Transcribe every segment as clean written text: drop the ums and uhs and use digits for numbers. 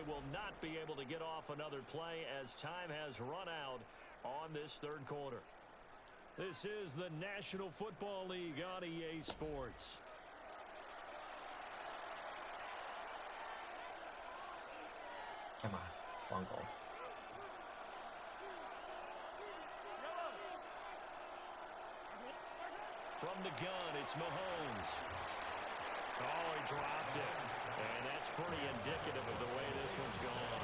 will not be able to get off another play as time has run out on this third quarter. This is the National Football League on EA Sports. Come on, one goal. From the gun, it's Mahomes. Oh, he dropped it. And that's pretty indicative of the way this one's gone.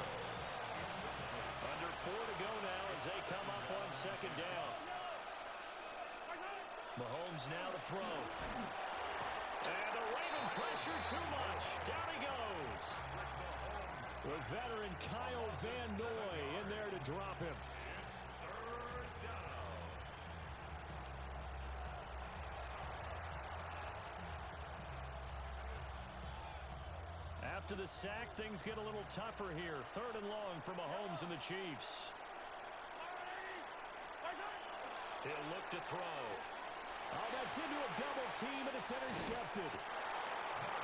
Under 4 to go now as they come up on second down. Mahomes now to throw. And the Raven pressure too much. Down he goes. The veteran Kyle Van Noy in there to drop him. After the sack, things get a little tougher here. 3rd and long for Mahomes and the Chiefs. He'll look to throw. Oh, that's into a double team, and it's intercepted.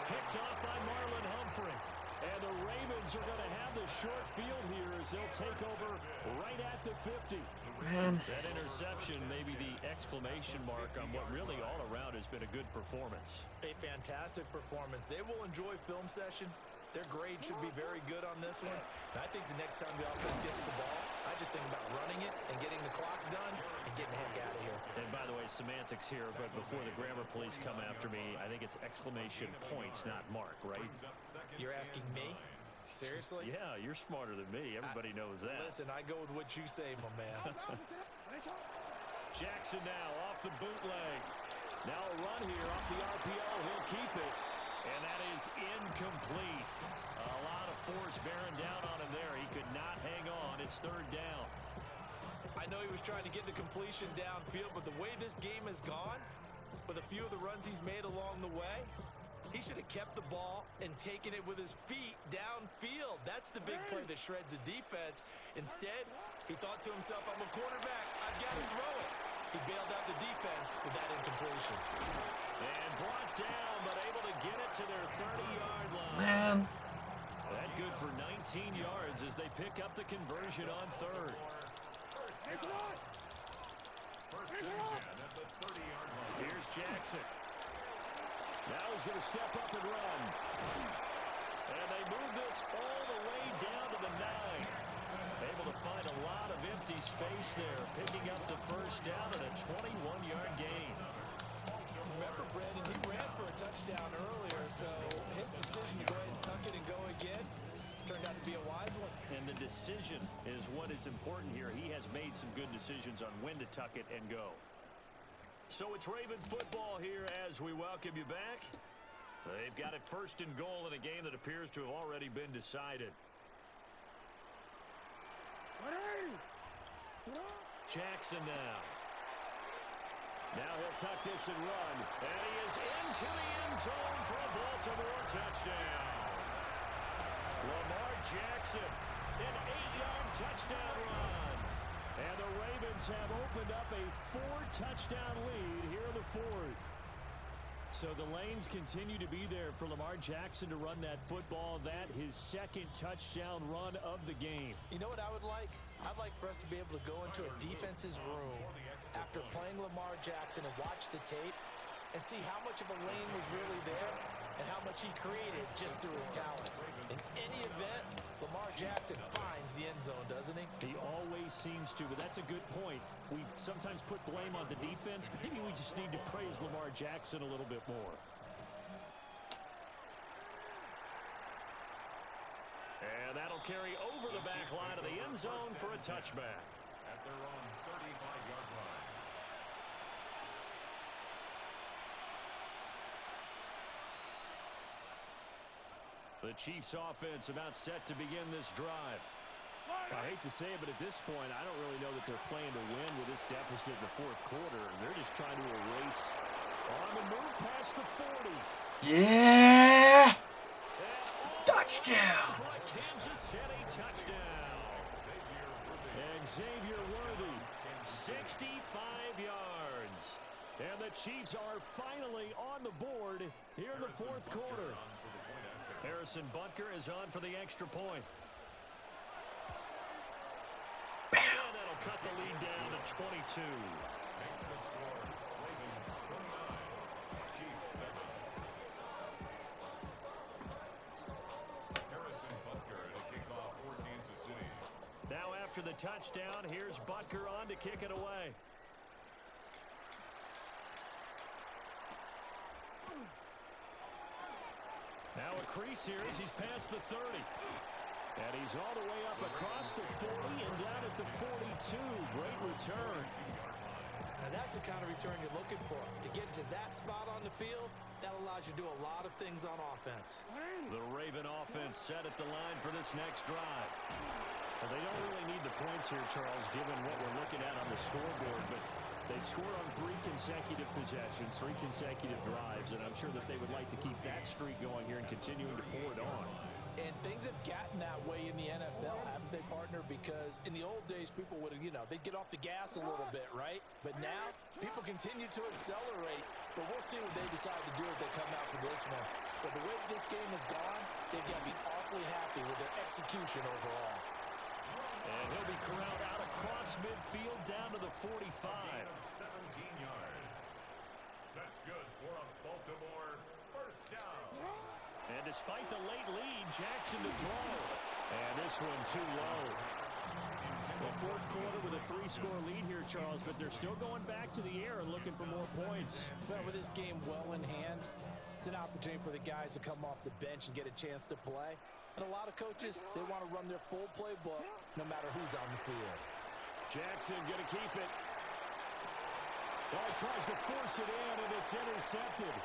Picked off by Marlon Humphrey. And the Ravens are going to have the short field here as they'll take over right at the 50. Man. That interception may be the exclamation mark on what really all around has been a good performance. A fantastic performance. They will enjoy film session. Their grade should be very good on this one. And I think the next time the offense gets the ball, I just think about running it and getting the clock done and getting the heck out of here. And by the way, semantics here, but before the grammar police come after me, I think it's exclamation point, not mark, right? You're asking me? Seriously? Yeah, you're smarter than me. Everybody knows that. Listen, I go with what you say, my man. Jackson now off the bootleg. Now a run here off the RPO. He'll keep it. And that is incomplete. A lot of force bearing down on him there. He could not hang on. It's 3rd down. I know he was trying to get the completion downfield, but the way this game has gone, with a few of the runs he's made along the way, he should have kept the ball and taken it with his feet downfield. That's the big play that shreds the defense. Instead, he thought to himself, I'm a quarterback. I've got to throw it. He bailed out the defense with that incompletion. And brought down, but able to get it to their 30-yard line. Man. That good for 19 yards as they pick up the conversion on 3rd. Here's Jackson. Now he's going to step up and run. And they move this all the way down to the 9. Able to find a lot of empty space there, picking up the 1st down and a 21-yard gain. Remember, Brandon, he ran for a touchdown earlier, so his decision to go ahead and tuck it and go again turned out to be a wise one. And the decision is what is important here. He has made some good decisions on when to tuck it and go. So it's Raven football here as we welcome you back. They've got it 1st and goal in a game that appears to have already been decided. Jackson now. Now he'll tuck this and run. And he is into the end zone for a Baltimore touchdown. Lamar Jackson, an 8-yard touchdown run. And the Ravens have opened up a 4-touchdown lead here in the 4th. So the lanes continue to be there for Lamar Jackson to run that football. That his 2nd touchdown run of the game. You know what I would like? I'd like for us to be able to go into a defense's room after playing Lamar Jackson and watch the tape and see how much of a lane was really there and how much he created just through his talents. In any event, Lamar Jackson finds the end zone, doesn't he? He always seems to, but that's a good point. We sometimes put blame on the defense. Maybe we just need to praise Lamar Jackson a little bit more. And that'll carry over the back line of the end zone for a touchback. At their own 35-yard line. The Chiefs offense about set to begin this drive. I hate to say it, but at this point, I don't really know that they're playing to win with this deficit in the 4th quarter. They're just trying to erase on the move past the 40. Yeah! Touchdown! For a Kansas City touchdown. And Xavier Worthy, 65 yards. And the Chiefs are finally on the board here in the 4th quarter. Harrison Butker is on for the extra point. cut the lead down to 22. Makes the score. Ravens 29. Chiefs 7. Harrison Butker to kick off for Kansas City. Now after the touchdown, here's Butker on to kick it away. Now a crease here as he's past the 30. And he's all the way up across the 40 and down at the 42. Great return. Now that's the kind of return you're looking for. To get to that spot on the field, that allows you to do a lot of things on offense. The Raven offense set at the line for this next drive. Well, they don't really need the points here, Charles, given what we're looking at on the scoreboard. But they've scored on 3 consecutive possessions, 3 consecutive drives, and I'm sure that they would like to keep that streak going here and continuing to pour it on. And things have gotten that way in the NFL, haven't they, partner? Because in the old days, people would, they'd get off the gas a little bit, right? But now, people continue to accelerate. But we'll see what they decide to do as they come out for this one. But the way this game has gone, they've got to be awfully happy with their execution overall. And he'll be corralled out across midfield down to the 45. 17 yards. That's good for a Baltimore first down. And despite the late lead, Jackson to throw. And this one too low. Well, fourth quarter with a 3-score lead here, Charles, but they're still going back to the air and looking for more points. Well, with this game well in hand, it's an opportunity for the guys to come off the bench and get a chance to play. And a lot of coaches, they want to run their full playbook no matter who's on the field. Jackson going to keep it. Well, he tries to force it in, and it's intercepted.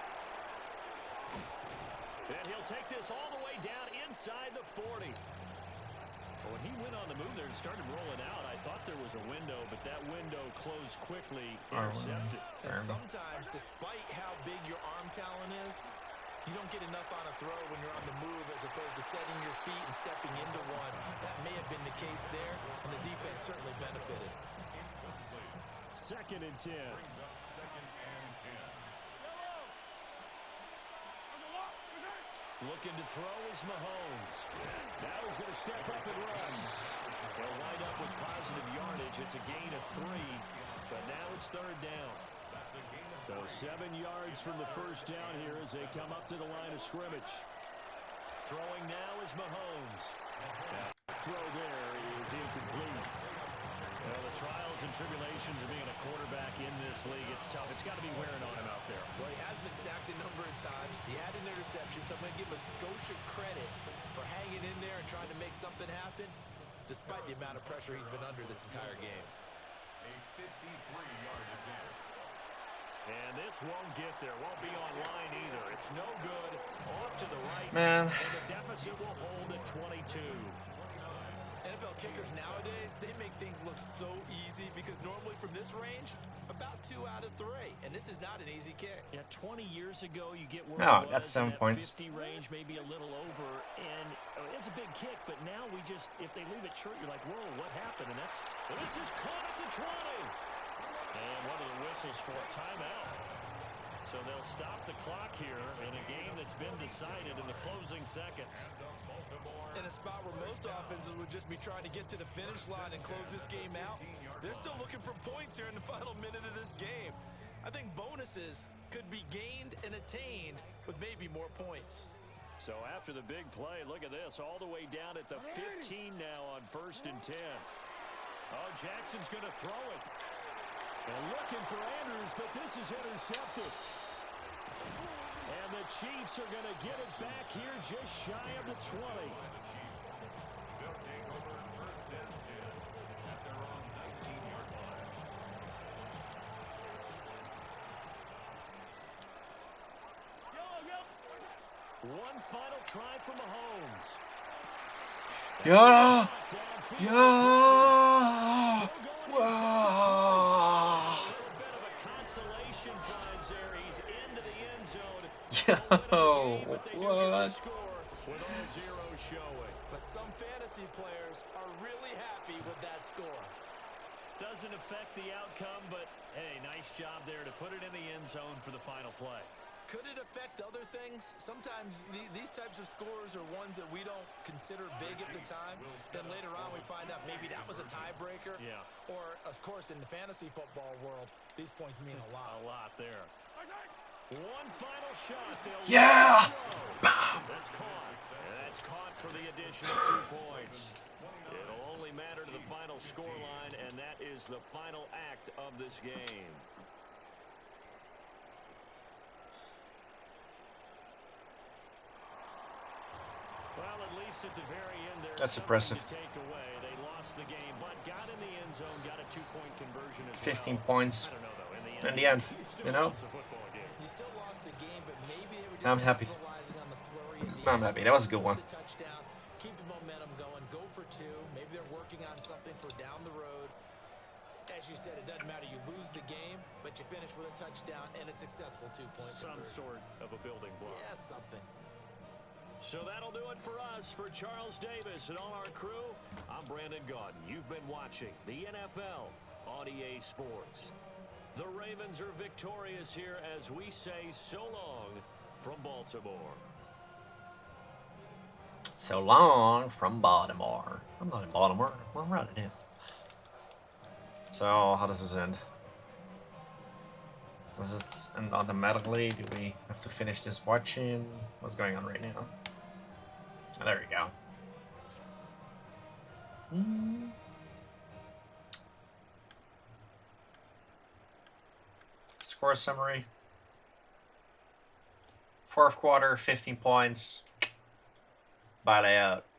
And he'll take this all the way down inside the 40. Well, when he went on the move there and started rolling out, I thought there was a window, but that window closed quickly, intercepted. And sometimes, despite how big your arm talent is, you don't get enough on a throw when you're on the move as opposed to setting your feet and stepping into one. That may have been the case there, and the defense certainly benefited. Second and 10. Brings up second and 10. Looking to throw is Mahomes. Now he's going to step up and run. They'll wind up with positive yardage. It's a gain of 3, but now it's third down. So 7 yards from the first down here as they come up to the line of scrimmage. Throwing now is Mahomes. That throw there is incomplete. Well, the trials and tribulations of being a quarterback in this league, it's tough. It's got to be wearing on him out there. Well, he has been sacked a number of times. He had an interception, so I'm going to give him a skosh of credit for hanging in there and trying to make something happen, despite the amount of pressure he's been under this entire game. A 53-yard attempt. And this won't get there. Won't be online either. It's no good. Off to the right. Man. And the deficit will hold at 22. NFL kickers nowadays, they make things look so easy because normally from this range, about 2 out of 3. And this is not an easy kick. Yeah, 20 years ago, you get where No, it that's was, 7 that points. 50 range, maybe a little over, and it's a big kick. But now we just, if they leave it short, you're like, whoa, what happened? And this is caught at the 20. And one of the whistles for a timeout. So they'll stop the clock here in a game that's been decided in the closing seconds. In a spot where most offenses would just be trying to get to the finish line and close this game out, they're still looking for points here in the final minute of this game. I think bonuses could be gained and attained with maybe more points. So after the big play, look at this, all the way down at the 15 now on 1st and 10. Oh, Jackson's going to throw it. And looking for Andrews, but this is intercepted. And the Chiefs are going to get it back here just shy of the 20. They'll take over 1st and 10 at their own 19-yard line. One final try for Mahomes. Yeah. Downfield. Yeah. Still going Wow. a little bit of a consolation prize there. He's into the end zone. Yo. But they do get the What? score with all zeros showing. But some fantasy players are really happy with that score. Doesn't affect the outcome, but hey, nice job there to put it in the end zone for the final play. Could it affect other things? Sometimes these types of scores are ones that we don't consider big at the time. Then later on we find out maybe that was a tiebreaker. Yeah. Or, of course, in the fantasy football world, these points mean a lot. A lot there. One final shot. Yeah! That's caught. That's caught for the addition of 2 points. It'll only matter to the final scoreline, and that is the final act of this game. Well, at least at the very end there. That's impressive. To take away. They lost the game, but got in the end zone, got a 2-point conversion as 15 well. points I don't know, though. in the end, you know? You still lost the game, but maybe they were just I'm happy. capitalizing on the flurry at the I'm end. happy. That was a good one. The touchdown, keep the momentum going, go for 2. Maybe they're working on something for down the road. As you said, it doesn't matter. You lose the game, but you finish with a touchdown and a successful 2-point Some conversion. sort of a building block. Yeah, something. So that'll do it for us. For Charles Davis and all our crew, I'm Brandon Gaudin. You've been watching the NFL on EA Sports. The Ravens are victorious here as we say so long from Baltimore. So long from Baltimore. I'm not in Baltimore. Well, I'm right now. So, how does this end? Does this end automatically? Do we have to finish this watching? What's going on right now? Oh, there we go. Score summary. 4th quarter, 15 points. By layout.